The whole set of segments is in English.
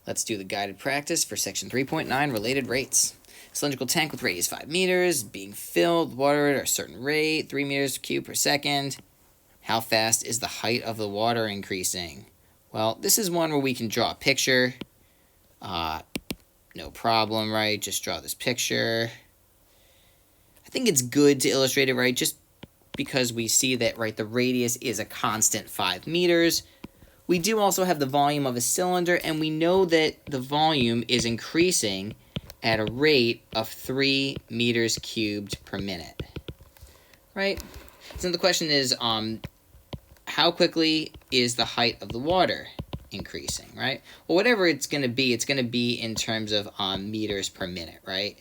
Let's do the guided practice for section 3.9, related rates. Cylindrical tank with radius 5 meters, being filled with water at a certain rate, 3 meters cubed per second. How fast is the height of the water increasing? Well, this is one where we can draw a picture. No problem, right? Just draw this picture. I think it's good to illustrate it, right? Just because we see that, right, the radius is a constant 5 meters. We do also have the volume of a cylinder, and we know that the volume is increasing at a rate of 3 meters cubed per minute, right? So the question is, how quickly is the height of the water increasing, right? Well, whatever it's going to be in terms of meters per minute, right?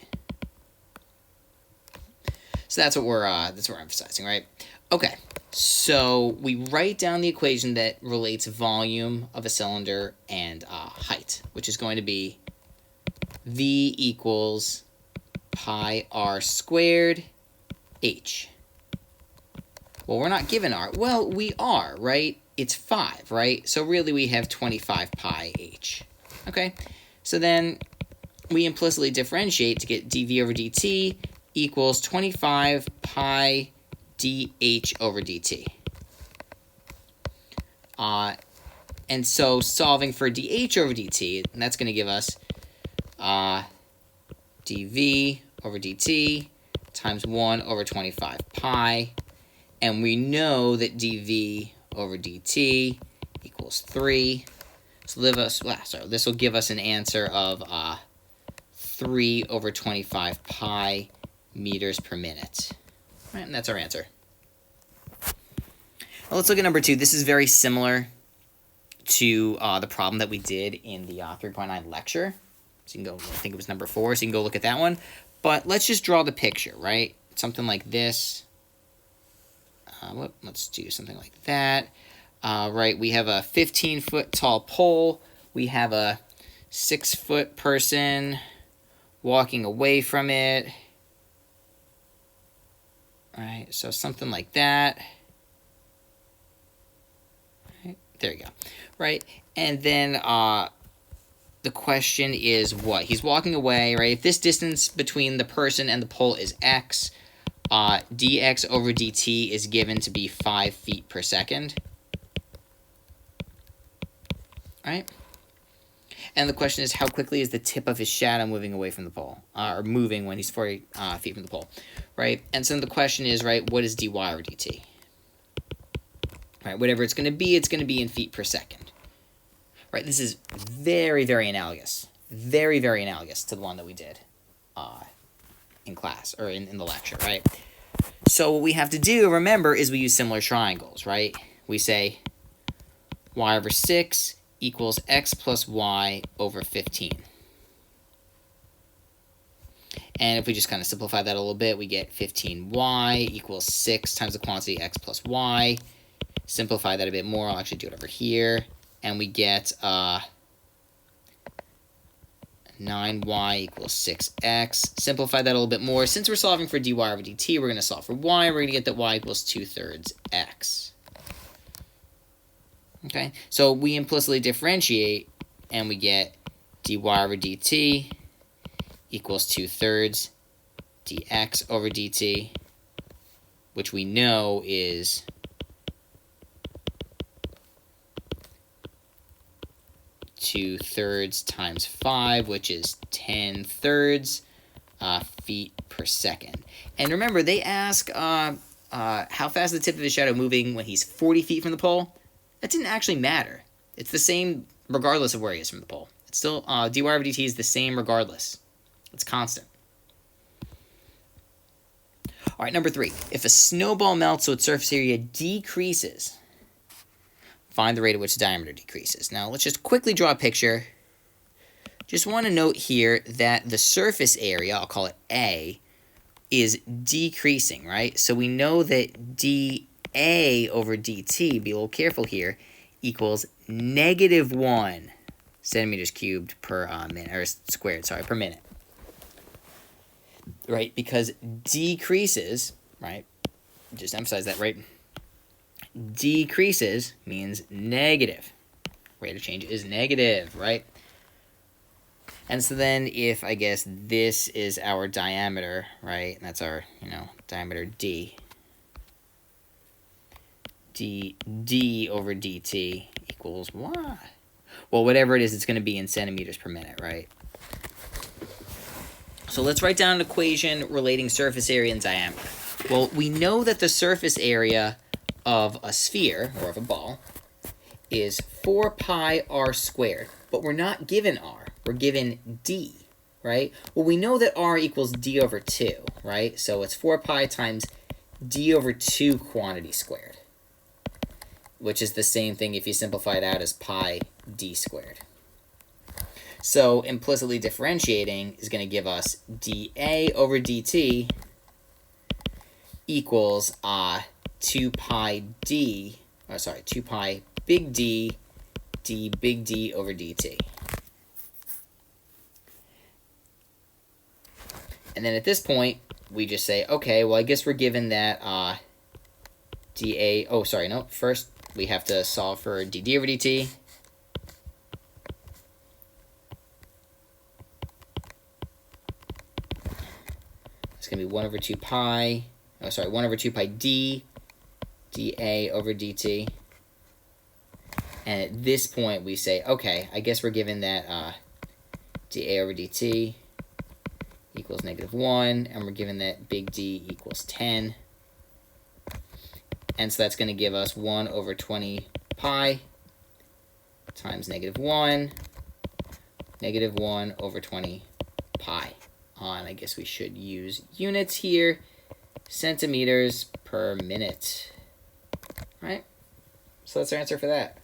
So that's what we're emphasizing, right? Okay, so we write down the equation that relates volume of a cylinder and height, which is going to be V equals pi r squared h. Well, we're not given r. Well, we are, right? It's 5, right? So really we have 25 pi h. Okay, so then we implicitly differentiate to get dv over dt equals 25 pi dh over dt. And so solving for dh over dt, and that's going to give us dv over dt times 1 over 25 pi. And we know that dv over dt equals 3. So this will give us an answer of 3 over 25 pi meters per minute. Right, and that's our answer. Well, let's look at number 2. This is very similar to the problem that we did in the 3.9 lecture. So you can go, I think it was number 4, so you can go look at that one. But let's just draw the picture, right? Something like this. Let's do something like that. Right, we have a 15-foot tall pole. We have a 6-foot person walking away from it. Right, so something like that. Right, there you go. Right, and then the question is what? He's walking away, right? If this distance between the person and the pole is x, dx over dt is given to be 5 feet per second. Right? And the question is, how quickly is the tip of his shadow moving away from the pole? Or moving when he's 40 feet from the pole. Right? And so the question is, right, what is dy over dt? Right? Whatever it's going to be in feet per second. Right? This is very, very analogous. Very, very analogous to the one that we did in class, or in the lecture, right? So what we have to do, remember, is we use similar triangles, right? We say y over 6 equals x plus y over 15. And if we just kind of simplify that a little bit, we get 15y equals 6 times the quantity x plus y. Simplify that a bit more. I'll actually do it over here. And we get 9y equals 6x. Simplify that a little bit more. Since we're solving for dy over dt, we're going to solve for y. We're going to get that y equals 2/3 x. Okay, so we implicitly differentiate, and we get dy over dt equals 2/3 dx over dt, which we know is 2/3 times 5, which is 10/3 feet per second. And remember, they ask how fast is the tip of his shadow moving when he's 40 feet from the pole. That didn't actually matter. It's the same regardless of where he is from the pole. It's still, dy over dt is the same regardless. It's constant. All right, number 3. If a snowball melts so its surface area decreases, find the rate at which the diameter decreases. Now, let's just quickly draw a picture. Just want to note here that the surface area, I'll call it A, is decreasing, right? So we know that dA over dt, be a little careful here, equals -1 centimeters cubed per minute, or squared, sorry, per minute. Right? Because decreases, right? Just emphasize that, right? Decreases means negative. Rate of change is negative, right? And so then if, I guess, this is our diameter, right, and that's our, diameter d, d over dt equals what? Well, whatever it is, it's going to be in centimeters per minute, right? So let's write down an equation relating surface area and diameter. Well, we know that the surface area of a sphere, or of a ball, is 4 pi r squared. But we're not given r. We're given d, right? Well, we know that r equals d over 2, right? So it's 4 pi times d over 2 quantity squared, which is the same thing if you simplify it out as pi d squared. So implicitly differentiating is going to give us dA over dt equals 2 pi big D, d big D over dt. And then at this point, we just say, okay, well, I guess we're given that first we have to solve for dd over dt. It's going to be 1 over 2 pi, 1 over 2 pi d, dA over dt. And at this point, we say, okay, I guess we're given that dA over dt equals -1, and we're given that big D equals 10. And so that's going to give us 1 over 20 pi times -1, -1 over 20 pi. And I guess we should use units here, centimeters per minute. Right? So that's our answer for that.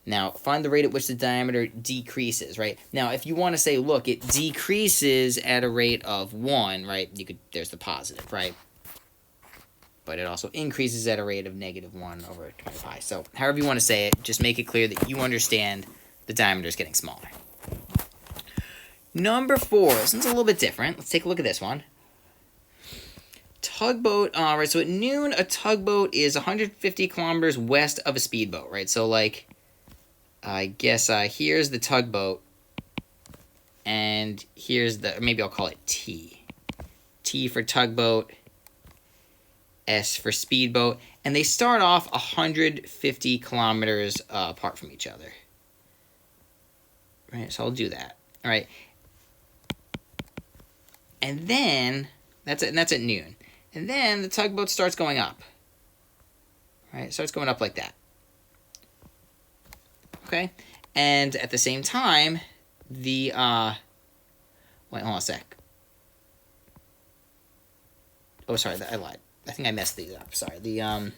Now, find the rate at which the diameter decreases, right? Now, if you want to say, look, it decreases at a rate of 1, right? There's the positive, right? But it also increases at a rate of -1 over 20 pi. So, however you want to say it, just make it clear that you understand the diameter is getting smaller. Number 4, this one's a little bit different. Let's take a look at this one. Tugboat, right, so at noon, a tugboat is 150 kilometers west of a speedboat, right? So, like, I guess here's the tugboat, and here's maybe I'll call it T. T for tugboat, S for speedboat, and they start off 150 kilometers apart from each other. Right, so I'll do that. All right. And then, that's at noon. And then the tugboat starts going up. Right, it starts going up like that. Okay, and at the same time, wait, hold on a sec. Oh, sorry, I lied. I think I messed these up. Sorry, wait, hold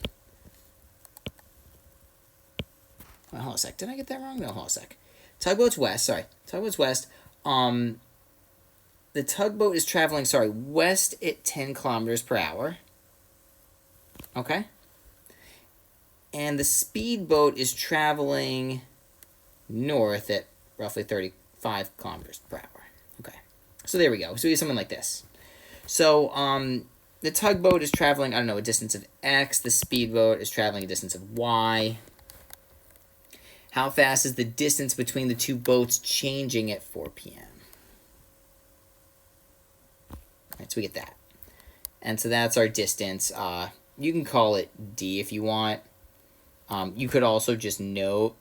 on a sec. Did I get that wrong? No, hold on a sec. Tugboat's west. Sorry, tugboat's west. The tugboat is traveling, west at 10 kilometers per hour. Okay, and the speedboat is traveling north at roughly 35 kilometers per hour. Okay, so there we go. So we have something like this. So the tugboat is traveling, I don't know, a distance of x. The speedboat is traveling a distance of y. How fast is the distance between the two boats changing at 4 p.m.? Right, so we get that. And so that's our distance. You can call it d if you want. You could also just note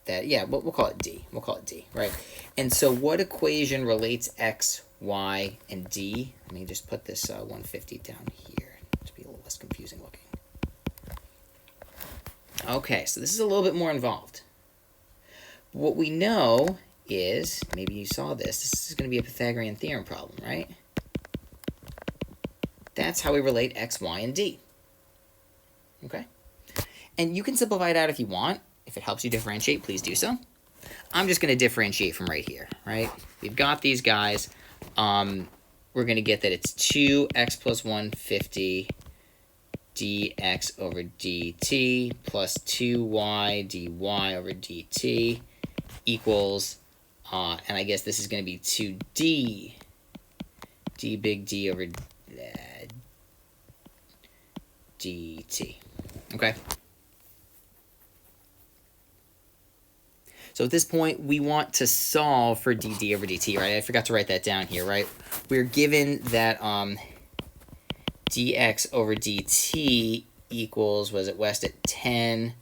that, yeah, we'll call it d. We'll call it d, right? And so what equation relates x, y, and d? Let me just put this 150 down here to be a little less confusing looking. Okay, so this is a little bit more involved. What we know is, maybe you saw this is going to be a Pythagorean theorem problem, right? That's how we relate x, y, and d. Okay? And you can simplify it out if you want. If it helps you differentiate, please do so. I'm just going to differentiate from right here, right? We've got these guys. We're going to get that it's 2x plus 150 dx over dt plus 2y dy over dt equals, and I guess this is going to be 2d, d big D over dt. Okay? So at this point, we want to solve for dd over dt, right? I forgot to write that down here, right? We're given that dx over dt equals, was it west at 10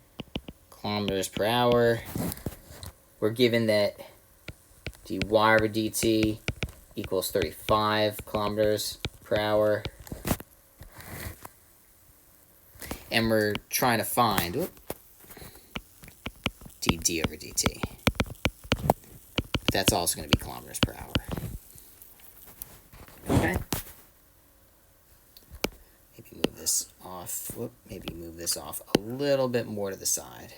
kilometers per hour. We're given that dy over dt equals 35 kilometers per hour. And we're trying to find dd over dt. But that's also going to be kilometers per hour. Okay? Maybe move this off. Maybe move this off a little bit more to the side.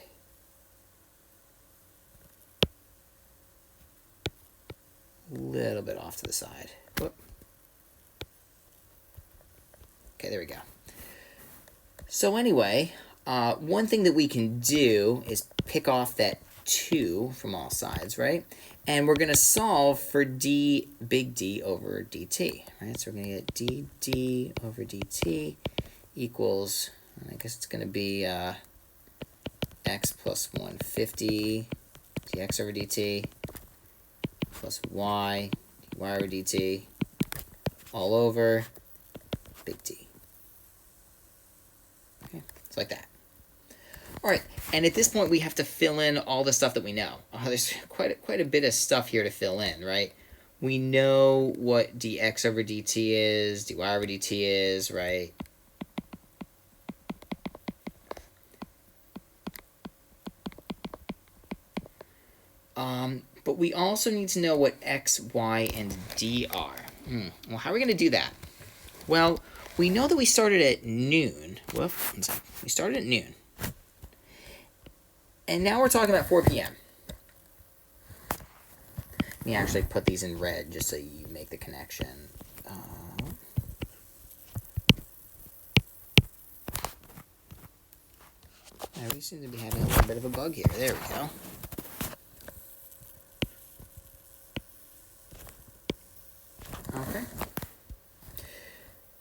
A little bit off to the side. Whoop. Okay, there we go. So anyway, one thing that we can do is pick off that 2 from all sides, right? And we're going to solve for d big D over dt, right? So we're going to get dd over dt equals, I guess it's going to be x plus 150 dx over dt plus y dy over dt all over big D. It's like that. All right, and at this point, we have to fill in all the stuff that we know. There's quite a bit of stuff here to fill in, right? We know what dx over dt is, dy over dt is, right? But we also need to know what x, y, and d are. Well, how are we going to do that? Well, we know that we started at noon. Well, we started at noon. And now we're talking about 4 p.m. Let me actually put these in red just so you make the connection. We seem to be having a little bit of a bug here. There we go. Okay.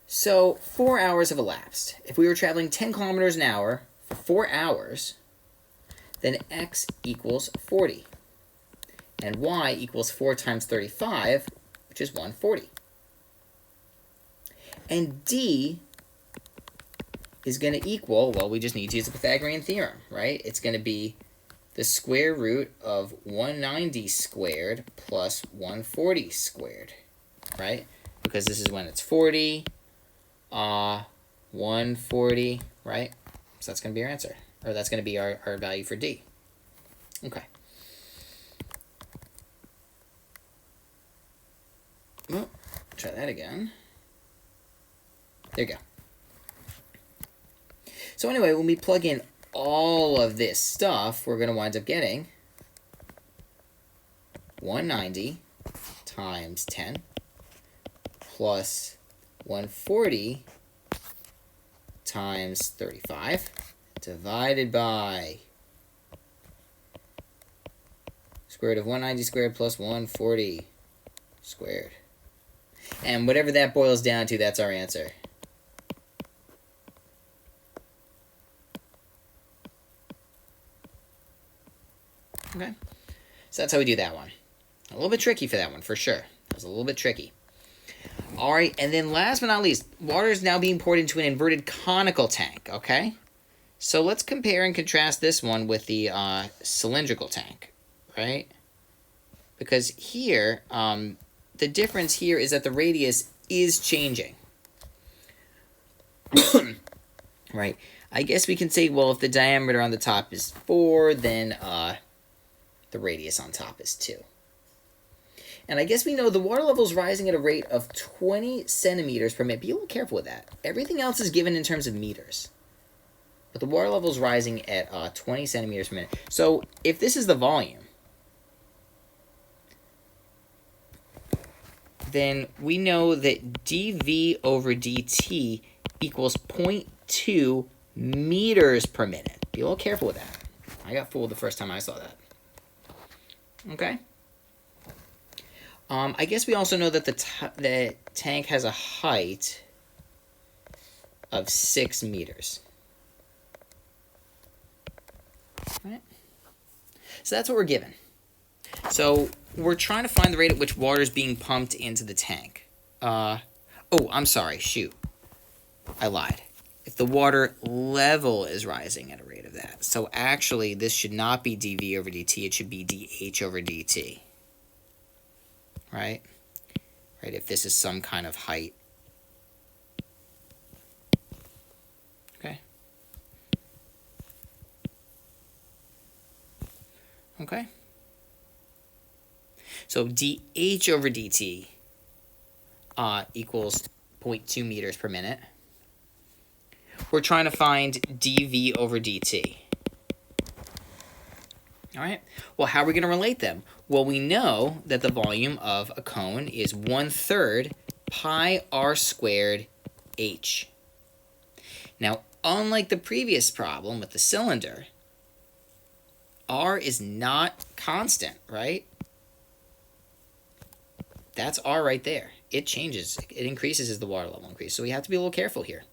So 4 hours have elapsed. If we were traveling 10 kilometers an hour for 4 hours, then x equals 40. And y equals 4 times 35, which is 140. And d is going to equal, well, we just need to use the Pythagorean theorem, right? It's going to be the square root of 190 squared plus 140 squared, right? Because this is when it's 40, 140, right? So that's going to be our answer. Or that's going to be our value for D. Okay. Well, try that again. There you go. So anyway, when we plug in all of this stuff, we're going to wind up getting 190 times 10 plus 140 times 35 divided by square root of 190 squared plus 140 squared. And whatever that boils down to, that's our answer. Okay, so that's how we do that one. A little bit tricky for that one, for sure. That was a little bit tricky. All right, and then last but not least, water is now being poured into an inverted conical tank, okay? So let's compare and contrast this one with the cylindrical tank, right? Because here, the difference here is that the radius is changing. Right? I guess we can say, well, if the diameter on the top is 4, then the radius on top is 2. And I guess we know the water level is rising at a rate of 20 centimeters per minute. Be a little careful with that. Everything else is given in terms of meters. But the water level is rising at 20 centimeters per minute. So if this is the volume, then we know that dV over dt equals 0.2 meters per minute. Be a little careful with that. I got fooled the first time I saw that. Okay? I guess we also know that the tank has a height of 6 meters. Right? So that's what we're given. So we're trying to find the rate at which water is being pumped into the tank. Oh, I'm sorry. Shoot. I lied. If the water level is rising at a rate of that. So actually, this should not be dV over dt. It should be dH over dt. Right? Right, if this is some kind of height. Okay. Okay. So dH over dt equals 0.2 meters per minute. We're trying to find dV over dt. All right. Well, how are we going to relate them? Well, we know that the volume of a cone is 1/3 pi r squared h. Now, unlike the previous problem with the cylinder, r is not constant, right? That's r right there. It changes. It increases as the water level increases. So we have to be a little careful here.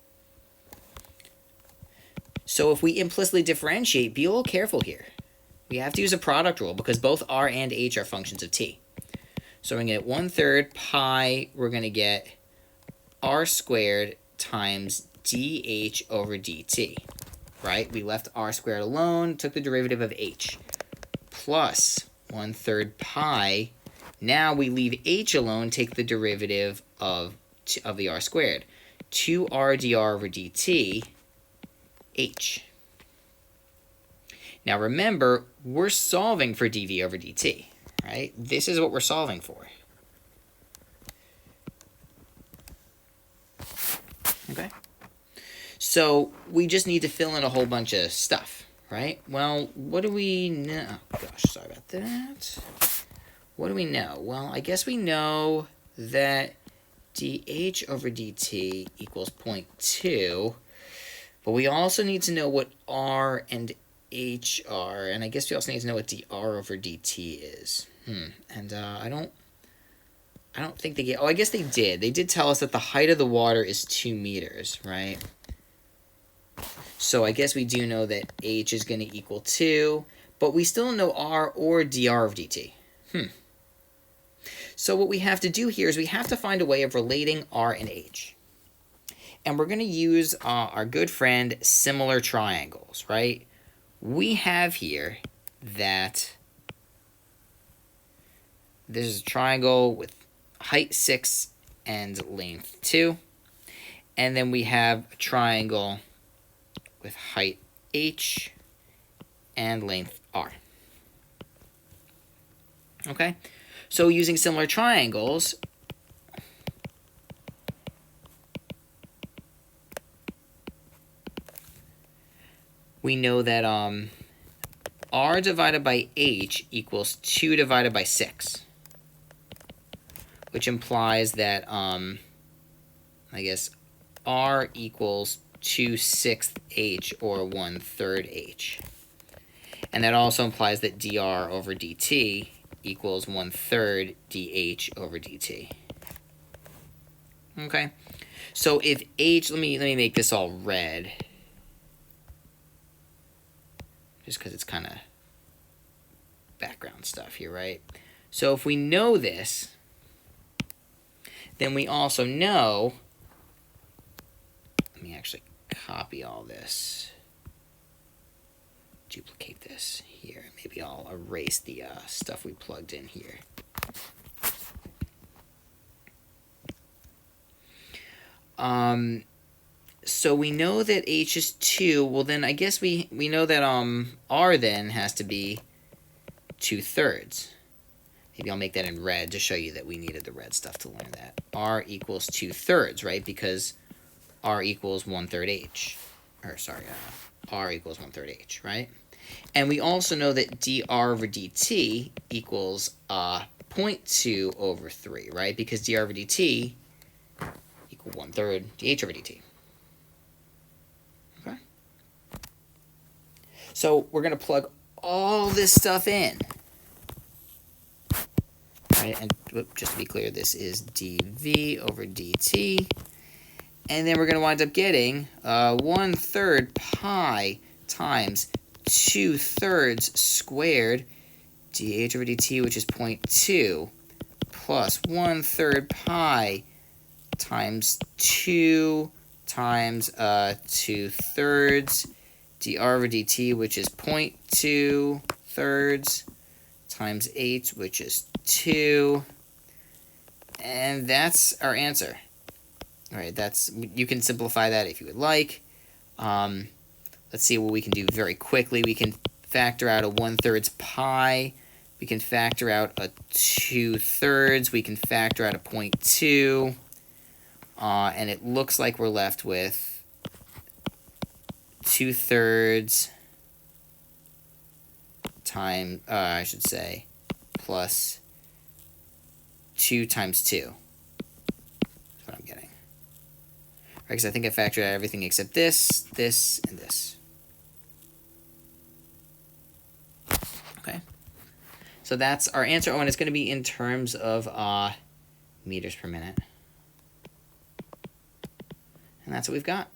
So if we implicitly differentiate, be a little careful here. We have to use a product rule because both r and h are functions of t. So we're going to get 1/3 pi, we're going to get r squared times dH over dt, right? We left r squared alone, took the derivative of h, plus 1/3 pi. Now we leave h alone, take the derivative of the r squared. 2r dr over dt, h. Now remember, we're solving for dV over dt, right? This is what we're solving for. Okay? So we just need to fill in a whole bunch of stuff, right? Well, what do we know? Oh, gosh, sorry about that. What do we know? Well, I guess we know that dH over dt equals 0.2, but we also need to know what r and h are, and I guess we also need to know what dr over dt is. And I don't think they get. Oh, I guess they did. They did tell us that the height of the water is 2 meters, right? So I guess we do know that h is going to equal 2, but we still don't know r or dr of dt. So what we have to do here is we have to find a way of relating r and h. And we're going to use our good friend similar triangles, right? We have here that this is a triangle with height 6 and length 2. And then we have a triangle with height h and length r. Okay? So using similar triangles, we know that r divided by h equals 2 divided by 6, which implies that, I guess, r equals 2/6 h or 1/3 h. And that also implies that dr over dt equals 1/3 dH over dt. Okay? So if h, let me make this all red, just because it's kind of background stuff here, right? So if we know this, then we also know, let me actually copy all this, duplicate this here. Maybe I'll erase the stuff we plugged in here. So we know that h is 2. Well, then I guess we know that r then has to be 2/3. Maybe I'll make that in red to show you that we needed the red stuff to learn that. R equals 2/3, right? Because r equals 1/3 h. Or sorry, r equals 1/3 h, right? And we also know that dr over dt equals 0.2 over 3, right? Because dr over dt equal 1/3 dH over dt. Okay? So we're going to plug all this stuff in. Right? And just to be clear, this is dV over dt. And then we're going to wind up getting 1/3 pi times 2/3 squared dH over dt, which is 0.2, plus 1/3 pi times 2 times 2/3 dr over dt, which is 0.2 thirds times 8, which is 2. And that's our answer. All right, you can simplify that if you would like. Let's see what we can do very quickly. We can factor out a 1/3 pi. We can factor out a 2/3. We can factor out a 0.2. And it looks like we're left with 2/3 times, I should say, plus 2 times 2. That's what I'm getting. Right, because I think I factored out everything except this, this, and this. Okay. So that's our answer. Oh, and it's going to be in terms of meters per minute. And that's what we've got.